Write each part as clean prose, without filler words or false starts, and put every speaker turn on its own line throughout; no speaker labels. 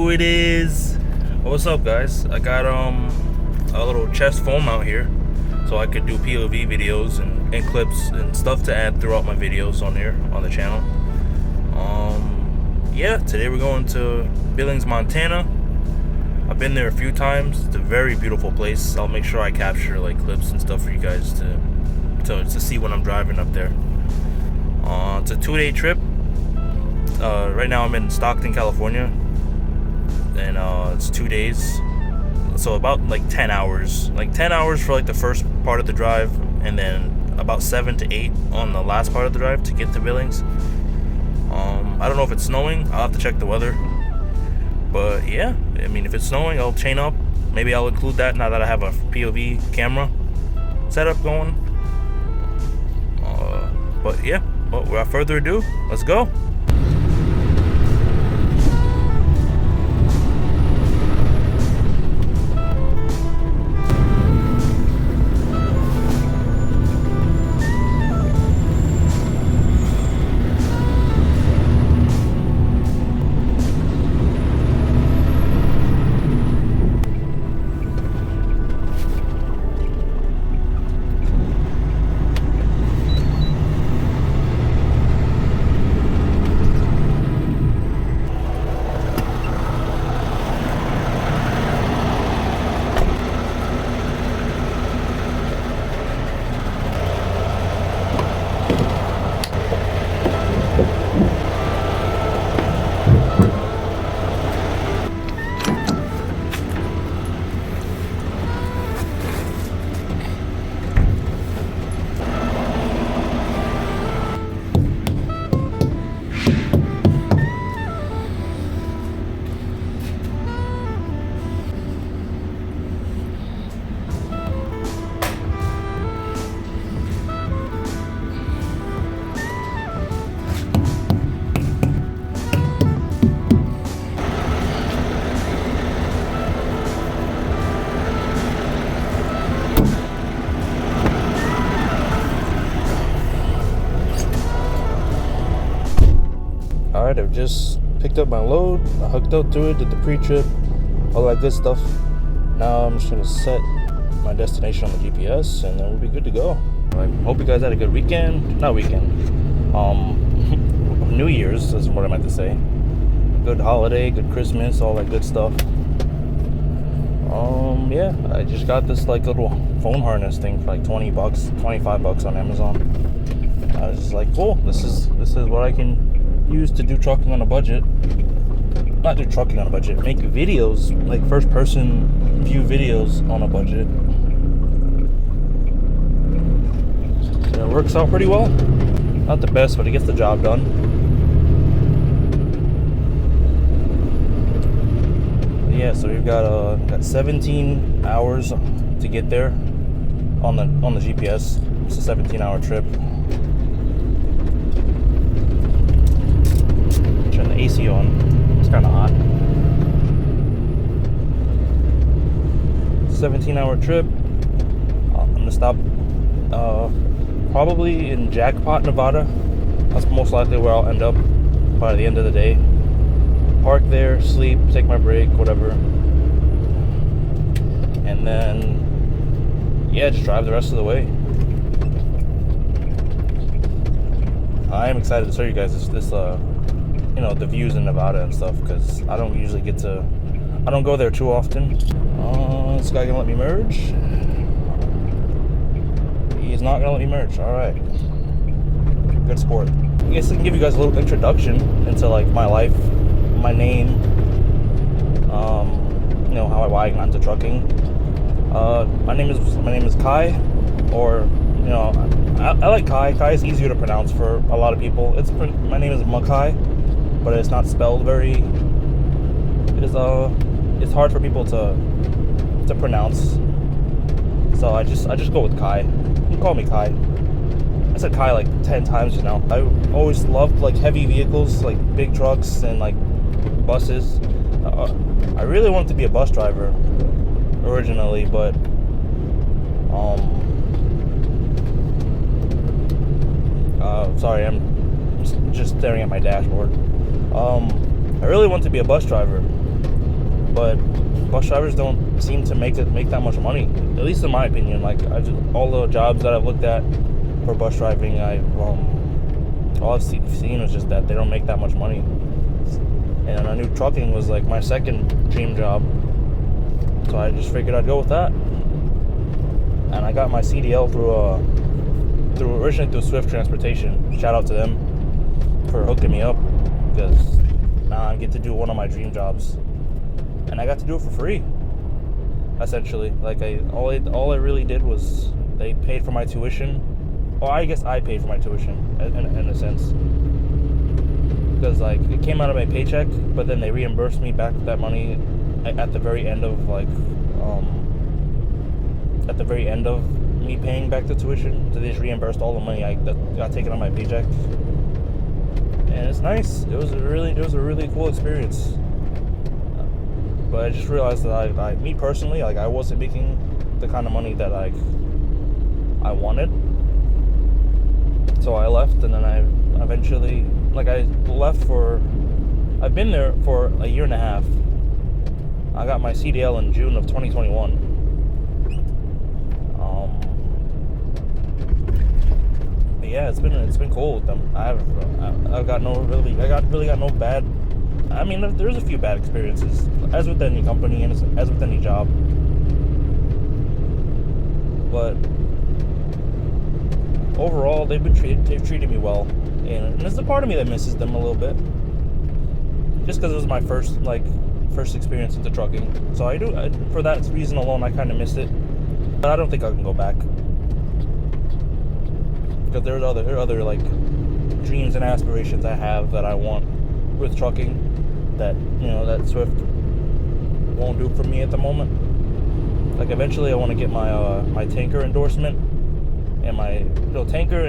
who it is. What's up, guys? I got a little chest phone out here so I could do POV videos and clips and stuff to add throughout my videos on here on the channel. Yeah, today we're going to Billings, Montana. I've been there a few times. It's a very beautiful place. I'll make sure I capture like clips and stuff for you guys to see when I'm driving up there. It's a 2-day trip. Right now I'm in Stockton, California, and it's 2 days, so about like 10 hours for like the first part of the drive, and then about 7 to 8 on the last part of the drive to get to Billings. I don't know if it's snowing. I'll have to check the weather, but yeah, I mean, if it's snowing, I'll chain up. Maybe I'll include that now that I have a POV camera setup going. But yeah, without further ado, let's go. Alright, I've just picked up my load, I hooked up to it, did the pre-trip, all that good stuff. Now I'm just going to set my destination on the GPS, and then we'll be good to go. I hope you guys had a good weekend. Not weekend. New Year's is what I meant to say. Good holiday, good Christmas, all that good stuff. Yeah, I just got this like little phone harness thing for like 20 bucks, 25 bucks on Amazon. I was just like, cool, this is what I can use to do trucking on a budget. Not do trucking on a budget, make videos, like first person view videos on a budget. So it works out pretty well. Not the best, but it gets the job done. Yeah, so we've got 17 hours to get there on the GPS. It's a 17-hour trip. Turn the AC on. It's kind of hot. 17-hour trip. I'm gonna stop probably in Jackpot, Nevada. That's most likely where I'll end up by the end of the day. Park there, sleep, take my break, whatever, and then yeah, just drive the rest of the way. I am excited to show you guys this you know, the views in Nevada and stuff, because I don't usually I don't go there too often. This guy gonna let me merge? He's not gonna let me merge. All right, good sport. I guess I can give you guys a little introduction into like my life, my name, you know, why I got into trucking. My name is Kai, or you know, I like Kai. Kai is easier to pronounce for a lot of people. My name is Makai, but it's not spelled very. It's hard for people to pronounce. So I just go with Kai. You can call me Kai. I said Kai like 10 times now. I always loved like heavy vehicles, like big trucks and like buses. I really wanted to be a bus driver originally, but sorry, I'm just staring at my dashboard. I really wanted to be a bus driver, but bus drivers don't seem to make that much money, at least in my opinion. Like all the jobs that I've looked at for bus driving, all I've seen is just that they don't make that much money. And I knew trucking was like my second dream job, so I just figured I'd go with that. And I got my CDL originally through Swift Transportation. Shout out to them for hooking me up, because now I get to do one of my dream jobs, and I got to do it for free. Essentially, like all I really did was they paid for my tuition. Well, I guess I paid for my tuition in a sense, because like it came out of my paycheck, but then they reimbursed me back that money at the very end of me paying back the tuition. So they just reimbursed all the money that got taken out of my paycheck, and it's nice. It was a really cool experience. But I just realized that me personally, like I wasn't making the kind of money that I wanted. So I left, and then I eventually, like I left I've been there for a year and a half. I got my CDL in June of 2021. But yeah, it's been cool with them. I really got no bad. I mean, there's a few bad experiences, as with any company and as with any job. But overall, they've treated me well, and there's a part of me that misses them a little bit, just because it was my first experience into trucking. So for that reason alone, I kind of missed it. But I don't think I can go back, because there are other like dreams and aspirations I have that I want with trucking that that Swift won't do for me at the moment. Like eventually, I want to get my tanker endorsement. And my tanker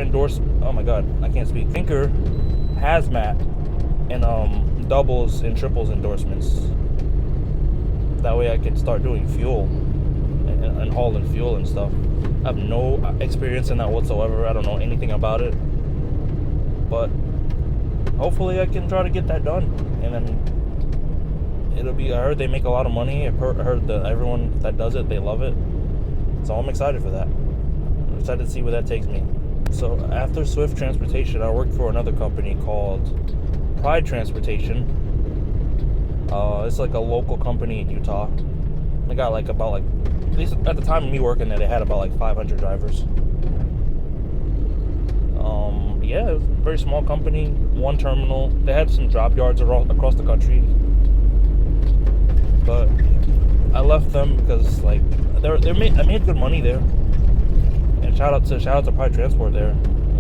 oh my god, I can't speak. Tanker, hazmat, and doubles and triples endorsements. That way I can start doing fuel and hauling fuel and stuff. I have no experience in that whatsoever. I don't know anything about it. But hopefully I can try to get that done. And then I heard they make a lot of money. I heard that everyone that does it, they love it. So I'm excited for that. I'm excited to see where that takes me. So after Swift Transportation, I worked for another company called Pride Transportation. It's like a local company in Utah. They got at least at the time of me working there, they had about 500 drivers. Yeah, it was a very small company, one terminal. They had some drop yards across the country. But I left them because I made good money there. And shout out to Pride Transport there.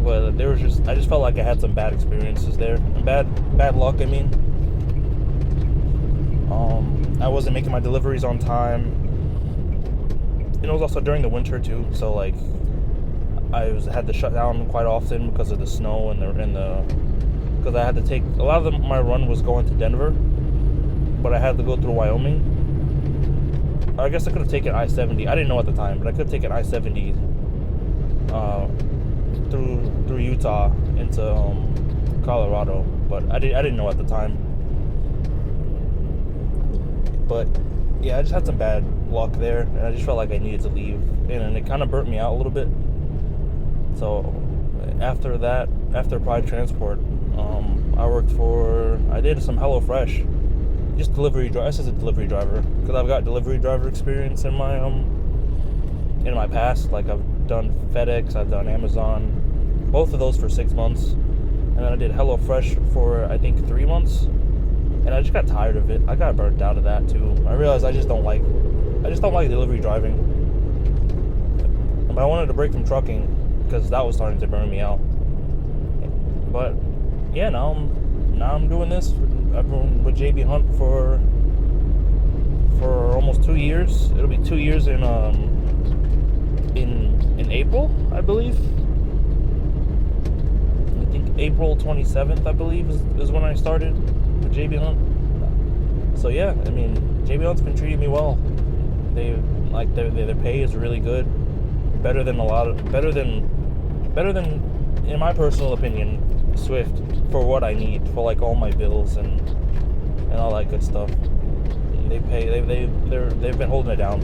But I just felt like I had some bad experiences there. Bad luck, I mean. I wasn't making my deliveries on time. It was also during the winter too, so I had to shut down quite often because of the snow because I had to take a lot of my run was going to Denver, but I had to go through Wyoming. I guess I could have taken I-70. I didn't know at the time, but I could have taken I-70 through Utah into Colorado, but I didn't know at the time. But yeah, I just had some bad luck there, and I just felt like I needed to leave, and it kind of burnt me out a little bit. So after Pride Transport, I did some HelloFresh, just delivery driver. This is a delivery driver because I've got delivery driver experience in my past. Like I've done FedEx, I've done Amazon, both of those for 6 months, and then I did HelloFresh for I think 3 months, and I just got tired of it. I got burnt out of that too. I realized I just don't like delivery driving, but I wanted to break from trucking because that was starting to burn me out. But yeah, now I'm doing this. I've been with JB Hunt for almost 2 years. It'll be 2 years in April, I believe. I think April 27th, I believe, is when I started with JB Hunt. So yeah, I mean, JB Hunt's been treating me well. Their pay is really good, better than in my personal opinion, Swift, for what I need for all my bills and all that good stuff. They've been holding it down.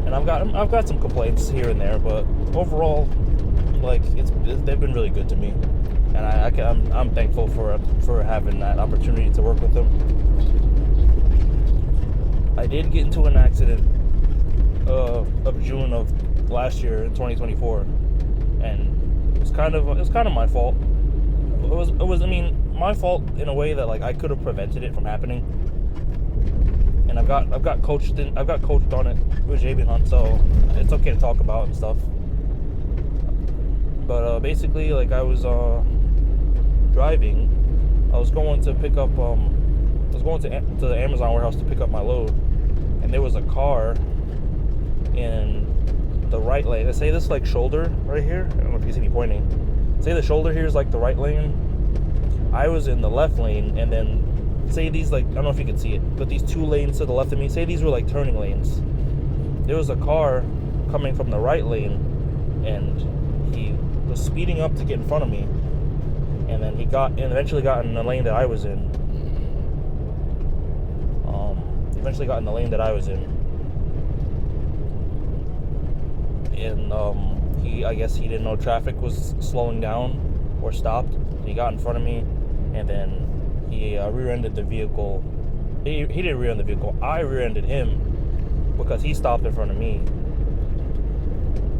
And I've got some complaints here and there, but overall, like they've been really good to me, and I'm thankful for having that opportunity to work with them. I did get into an accident of June of last year in 2024, and it was kind of my fault. It was my fault in a way that like I could have prevented it from happening. And I've got coached on it with JB Hunt, so it's okay to talk about and stuff. But basically, like I was driving, I was going to pick up I was going to the Amazon warehouse to pick up my load, and there was a car in the right lane. Let's say this like shoulder right here. I don't know if you see me pointing. Say the shoulder here is like the right lane. I was in the left lane, and then say these, like, I don't know if you can see it, but these two lanes to the left of me, say these were like turning lanes. There was a car coming from the right lane, and he was speeding up to get in front of me, and then he eventually got in the lane that I was in. And I guess he didn't know traffic was slowing down or stopped. He got in front of me, and then he rear-ended the vehicle. He didn't rear-end the vehicle. I rear-ended him because he stopped in front of me.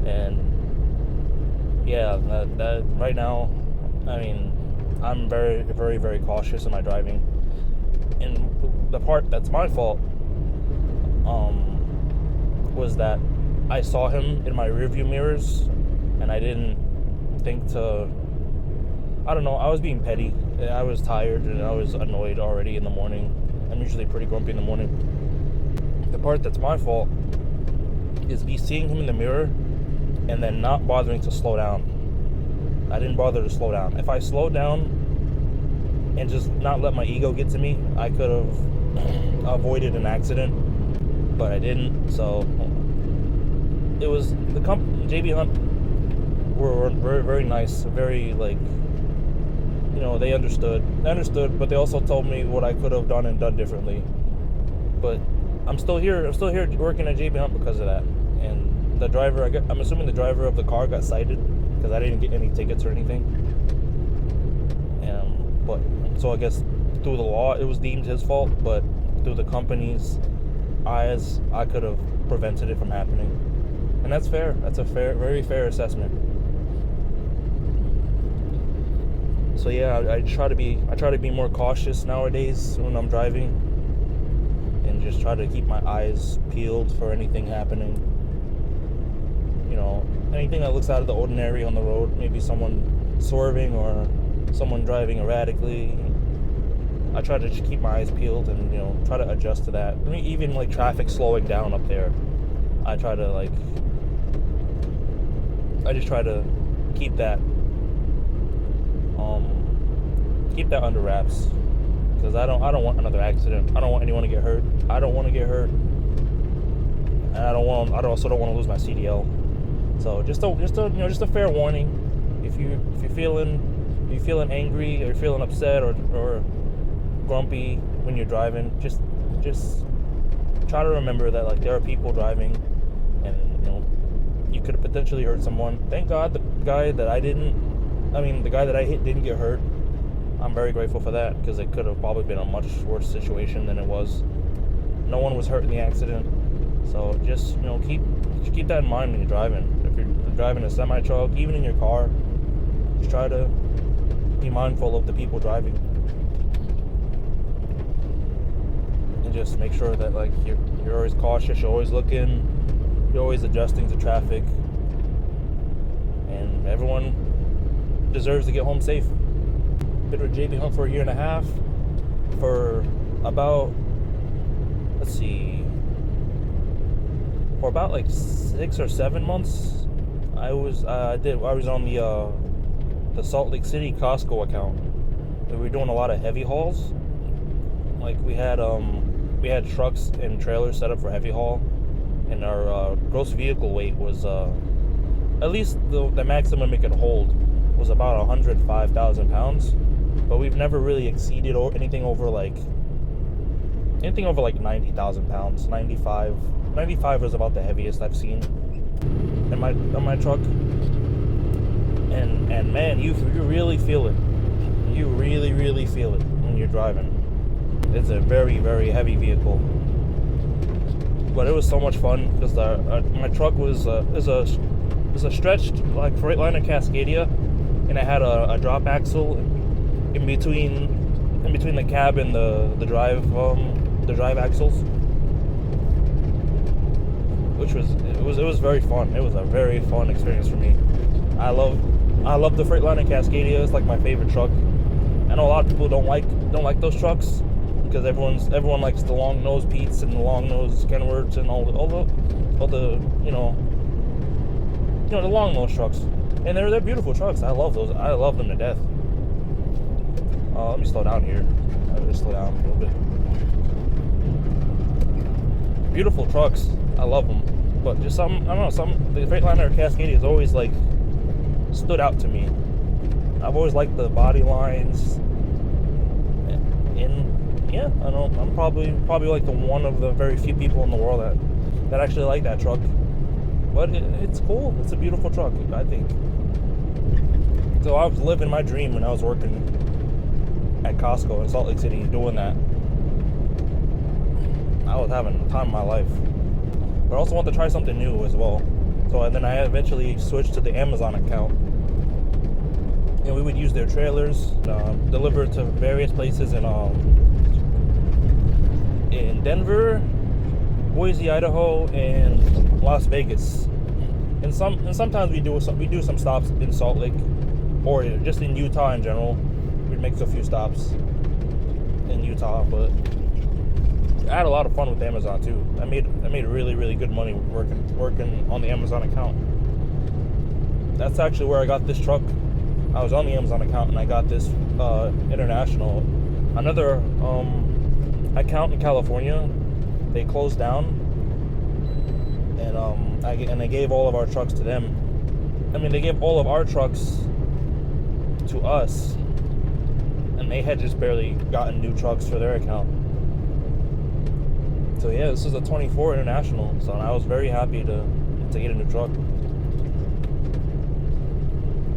And yeah, that right now, I'm very, very, very cautious in my driving. And the part that's my fault was that I saw him in my rearview mirrors, and I didn't think to. I don't know. I was being petty. I was tired and I was annoyed already in the morning. I'm usually pretty grumpy in the morning. The part that's my fault is me seeing him in the mirror and then not bothering to slow down. I didn't bother to slow down. If I slowed down and just not let my ego get to me, I could have avoided an accident, but I didn't. So it was the company, JB Hunt, were very, very nice, very like. They understood, but they also told me what I could have done and done differently. But I'm still here working at JB Hunt because of that. And the driver, I'm assuming the driver of the car got cited because I didn't get any tickets or anything. But so I guess through the law, it was deemed his fault, but through the company's eyes, I could have prevented it from happening. And that's fair. That's a very fair assessment. So yeah, I try to be more cautious nowadays when I'm driving, and just try to keep my eyes peeled for anything happening. Anything that looks out of the ordinary on the road, maybe someone swerving or someone driving erratically. I try to just keep my eyes peeled and try to adjust to that. Even like traffic slowing down up there, I just try to keep that under wraps, because I don't want another accident. I don't want anyone to get hurt. I don't want to get hurt, and I also don't want to lose my CDL. So just a fair warning. If you're feeling angry or you're feeling upset or grumpy when you're driving, just try to remember that like there are people driving, and you could have potentially hurt someone. Thank God the guy that I hit didn't get hurt. I'm very grateful for that, because it could have probably been a much worse situation than it was. No one was hurt in the accident. So just keep that in mind when you're driving. If you're driving a semi-truck, even in your car, just try to be mindful of the people driving, and just make sure that like you're always cautious, you're always looking, you're always adjusting to traffic, and everyone deserves to get home safe. Been with JB Hunt for a year and a half. For about like 6 or 7 months, I was on the Salt Lake City Costco account. We were doing a lot of heavy hauls. Like we had trucks and trailers set up for heavy haul, and our gross vehicle weight was at least the maximum it could hold was about 105,000 pounds. But we've never really exceeded anything over like anything over like 90,000 pounds. 95 was about the heaviest I've seen in my truck. And man, you really feel it. You really feel it when you're driving. It's a very, very heavy vehicle, but it was so much fun because my truck was a stretched like Freightliner Cascadia, and it had a drop axle in between the cab and the drive axles, which was very fun. It was a very fun experience for me. I love the Freightliner Cascadia. It's like my favorite truck. I know a lot of people don't like those trucks because everyone likes the long nose Pete's and the long nose Kenworths and all the the long nose trucks. And they're beautiful trucks. I love those. I love them to death. Let me slow down here. I'll just slow down a little bit. Beautiful trucks. I love them. But just the Freightliner Cascadia has always like stood out to me. I've always liked the body lines. And yeah, I know I'm probably like one of the very few people in the world that actually like that truck. But it's cool. It's a beautiful truck, I think. So I was living my dream when I was working at Costco in Salt Lake City doing that. I was having the time of my life. But I also want to try something new as well. So and then I eventually switched to the Amazon account. And we would use their trailers, deliver to various places in Denver, Boise, Idaho, and Las Vegas. And sometimes we do some stops in Salt Lake, or just in Utah in general. We'd make a few stops in Utah, but I had a lot of fun with Amazon too. I made really good money working on the Amazon account. That's actually where I got this truck. I was on the Amazon account and I got this international. Another account in California, they closed down, and they gave all of our trucks to them. I mean, they gave all of our trucks to us, and they had just barely gotten new trucks for their account. So yeah, this is a 24 International, so I was very happy to get a new truck.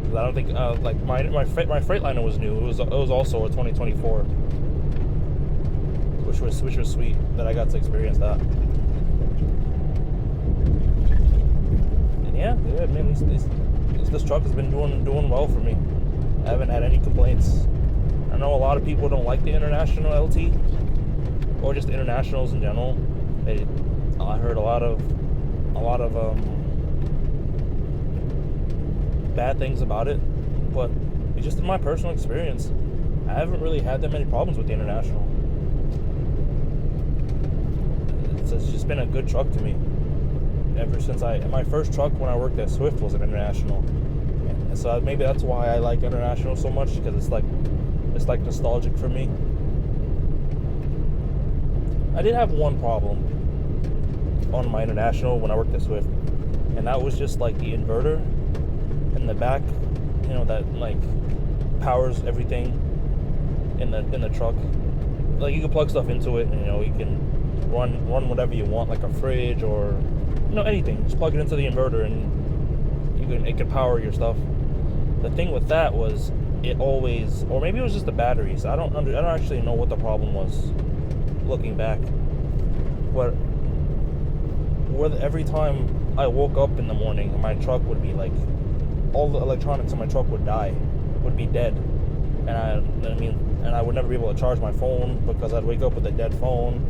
I don't think like my Freightliner was new. It was also a 2024, which was sweet that I got to experience that. And yeah, man, this truck has been doing well for me. I haven't had any complaints. I know a lot of people don't like the International LT or just Internationals in general. I heard a lot of bad things about it, but it's just in my personal experience, I haven't really had that many problems with the International. It's just been a good truck to me ever since my first truck when I worked at Swift was an International, and so maybe that's why I like International so much, because it's like nostalgic for me. I did have one problem on my International when I worked at Swift, and that was just like the inverter in the back, that like powers everything in the truck. Like you can plug stuff into it, and you can run whatever you want, like a fridge or anything. Just plug it into the inverter, and it can power your stuff. The thing with that was it always, or maybe it was just the batteries. I don't actually know what the problem was. Looking back, but every time I woke up in the morning, my truck would be like, all the electronics in my truck would be dead, and I would never be able to charge my phone because I'd wake up with a dead phone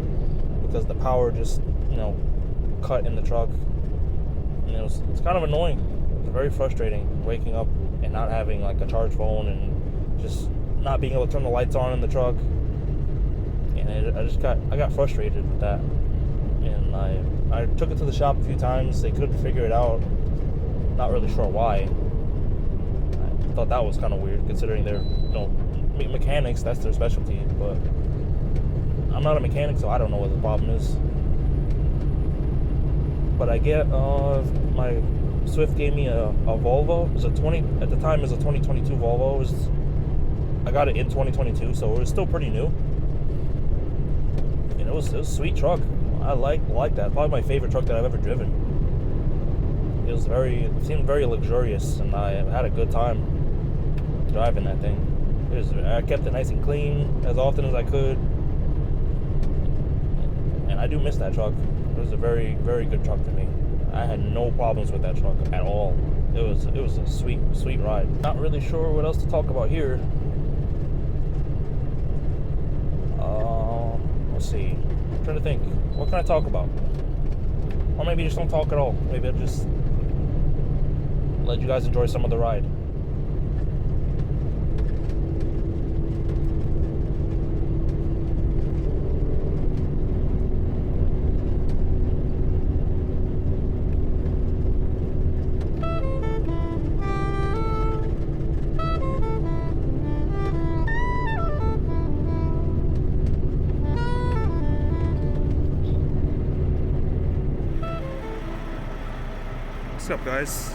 because the power just cut in the truck, and it's kind of annoying. It's very frustrating waking up and not having like a charged phone and just not being able to turn the lights on in the truck. And I got frustrated with that, and I took it to the shop a few times. They couldn't figure it out. Not really sure why. I thought that was kind of weird, considering they're mechanics. That's their specialty. But I'm not a mechanic, so I don't know what the problem is. But I get my Swift gave me a Volvo. It was at the time it was a 2022 Volvo. I got it in 2022, so it was still pretty new. it was a sweet truck. I like that. Probably my favorite truck that I've ever driven. It seemed very luxurious, and I had a good time driving that thing. I kept it nice and clean as often as I could, and I do miss that truck. It was a very, very good truck to me. I had no problems with that truck at all. It was a sweet, sweet ride. Not really sure what else to talk about here. Let's see. I'm trying to think. What can I talk about? Or maybe just don't talk at all. Maybe I'll just let you guys enjoy some of the ride. What's up, guys?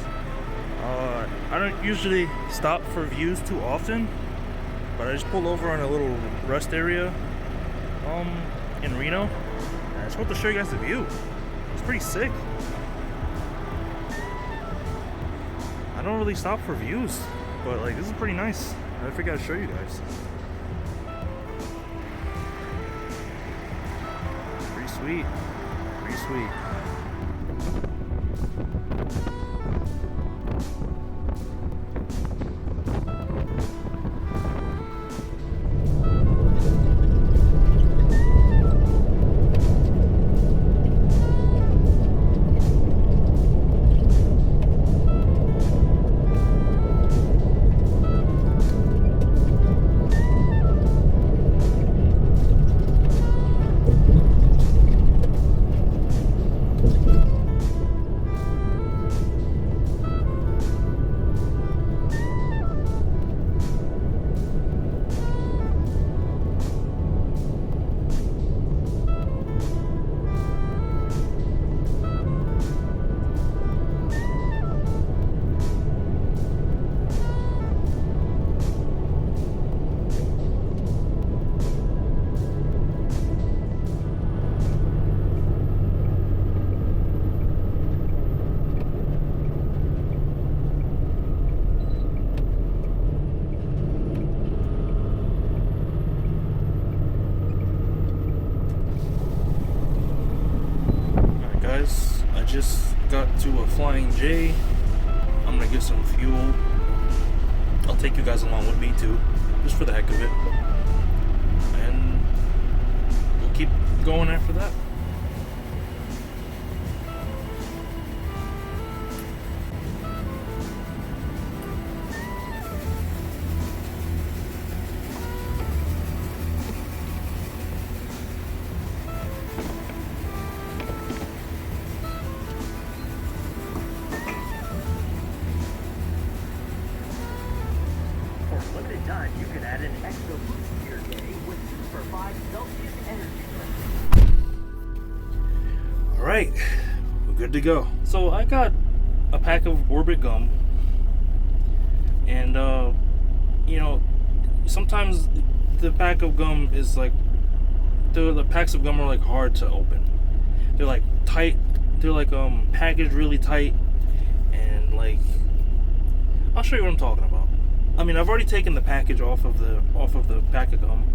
I don't usually stop for views too often, but I just pulled over on a little rest area in Reno, and I just want to show you guys the view. It's pretty sick. I don't really stop for views, but like this is pretty nice. I figured I'd show you guys. Pretty sweet. Pretty sweet. I just got to a Flying J. I'm gonna get some fuel. I'll take you guys along with me too, just for the heck of it. And we'll keep going after that.
You can add an extra boost to your day with Super 5 Celsius energy drink.
Alright, we're good to go. So I got a pack of Orbit gum. And, you know, sometimes the pack of gum is like, the packs of gum are like hard to open. They're like tight, they're like packaged really tight. And like, I'll show you what I'm talking about. I mean, I've already taken the package off of the pack of gum,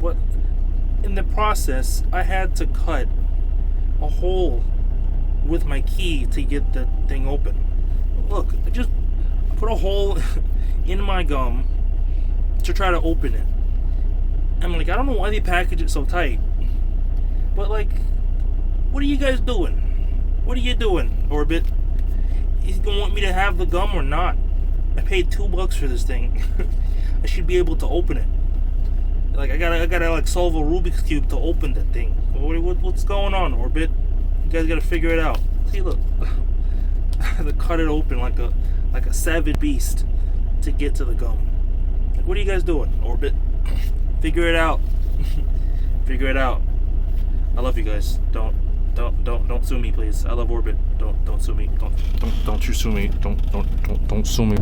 but in the process, I had to cut a hole with my key to get the thing open. Look, I just put a hole in my gum to try to open it. I'm like, I don't know why they package it so tight, but like, what are you guys doing? What are you doing, Orbit? Is he gonna want me to have the gum or not? I paid $2 for this thing. I should be able to open it. Like I gotta like solve a Rubik's Cube to open that thing. What's going on, Orbit? You guys gotta figure it out. See, look, I had to cut it open like a savage beast to get to the gum. Like, what are you guys doing, Orbit? Figure it out. Figure it out. I love you guys. Don't sue me, please. I love Orbit. Don't sue me. Don't you sue me. Don't sue me.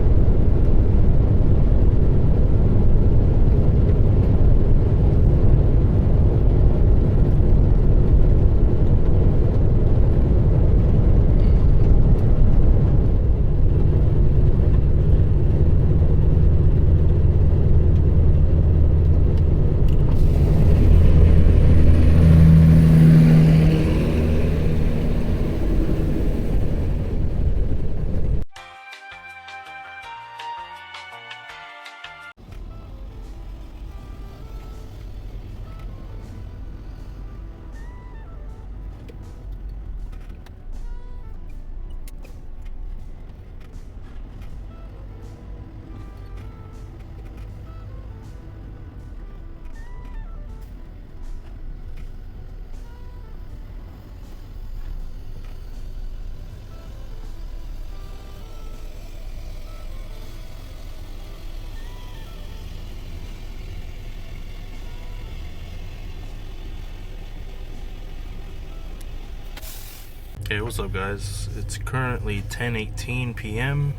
Hey, what's up, guys? It's currently 10:18 p.m.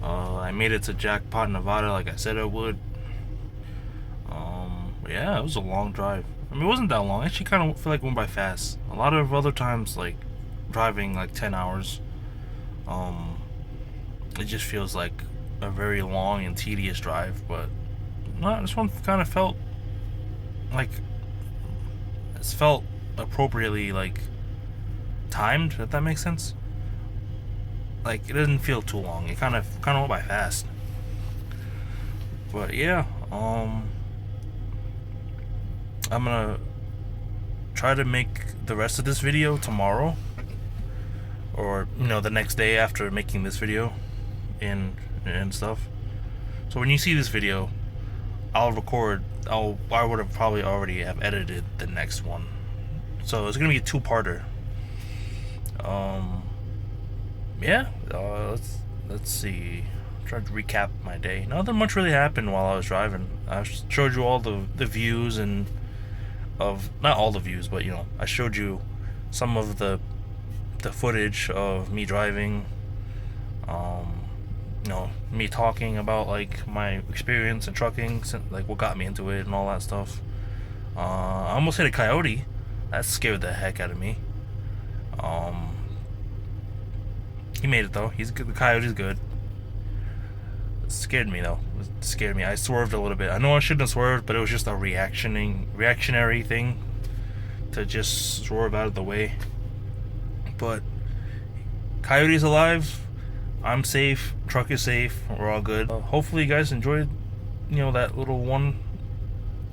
I made it to Jackpot, Nevada, like I said I would. Yeah, it was a long drive. I mean, it wasn't that long. I actually kind of feel like it went by fast. A lot of other times, like driving like 10 hours, it just feels like a very long and tedious drive. But no, this one kind of felt like it's felt appropriately like timed, if that makes sense. Like, it didn't feel too long. It kind of went by fast. But yeah, I'm gonna try to make the rest of this video tomorrow, or the next day after making this video and stuff. So when you see this video, I would have probably already have edited the next one. So it's gonna be a two-parter. Yeah, let's see. Try to recap my day. Nothing much really happened while I was driving. I showed you all the views and not all the views, but I showed you some of the footage of me driving. Me talking about like my experience in trucking, like what got me into it and all that stuff. I almost hit a coyote. That scared the heck out of me. He made it though. He's good. The coyote's good. It scared me though. It scared me. I swerved a little bit. I know I shouldn't have swerved, but it was just a reactionary thing to just swerve out of the way. But coyote's alive. I'm safe. Truck is safe. We're all good. Hopefully you guys enjoyed, that little one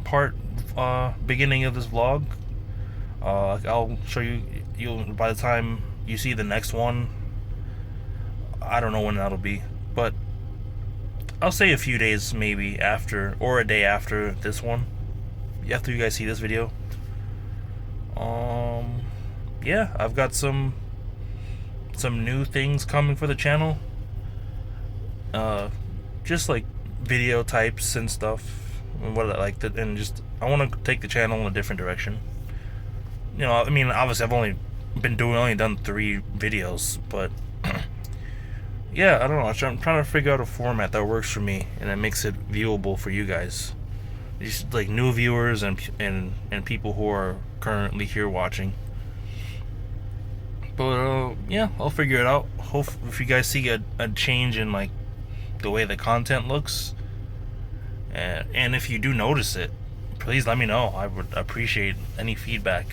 part beginning of this vlog. I'll show you. By the time you see the next one, I don't know when that'll be, but I'll say a few days maybe after, or a day after this one, after you guys see this video. Yeah, I've got some new things coming for the channel. Just like video types and stuff, and I want to take the channel in a different direction. I mean, obviously I've only done 3 videos, but yeah, I don't know. I'm trying to figure out a format that works for me and that makes it viewable for you guys, just like new viewers and people who are currently here watching. But yeah, I'll figure it out. Hope if you guys see a change in like the way the content looks, and if you do notice it, please let me know. I would appreciate any feedback.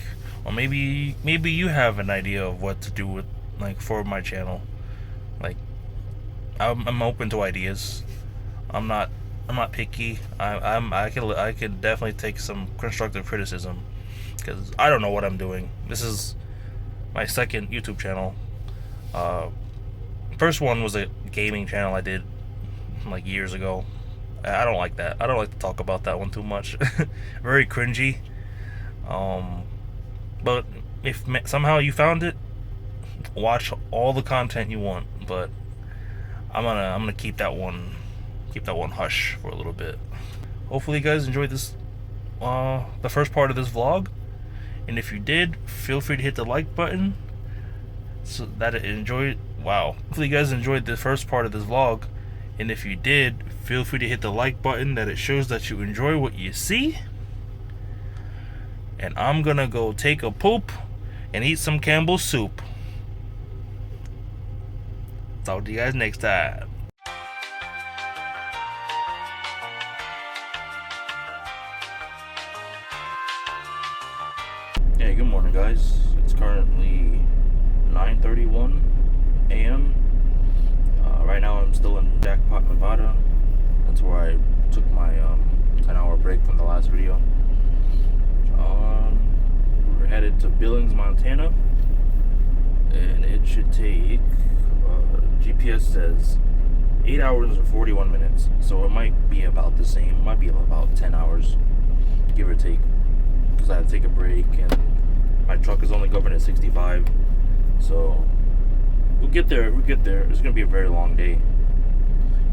Or maybe you have an idea of what to do with for my channel. Like, I'm open to ideas. I'm not picky. I could definitely take some constructive criticism, because I don't know what I'm doing. This is my second YouTube channel. First one was a gaming channel I did like years ago. I don't like that. I don't like to talk about that one too much. Very cringy. But if somehow you found it, watch all the content you want. But I'm gonna keep that one hush for a little bit. Hopefully you guys enjoyed this, the first part of this vlog. And if you did, feel free to hit the like button. So that wow. Hopefully you guys enjoyed the first part of this vlog. And if you did, feel free to hit the like button. That it shows that you enjoy what you see. And I'm gonna go take a poop and eat some Campbell's soup. Talk to you guys next time. Hey, good morning, guys. It's currently 9:31 a.m. Right now I'm still in Jackpot, Nevada. That's where I took my 10-hour break from the last video. We're headed to Billings, Montana, and it should take, GPS says 8 hours and 41 minutes, so it might be about the same. It might be about 10 hours, give or take, because I had to take a break, and my truck is only governed at 65, so we'll get there. It's gonna be a very long day,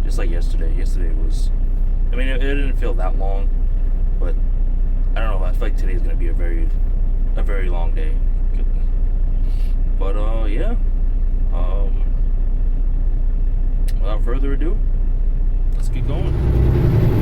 just like yesterday. Yesterday was, I mean, it didn't feel that long, but I don't know, I feel like today's gonna be a very long day. But yeah. Without further ado, let's get going.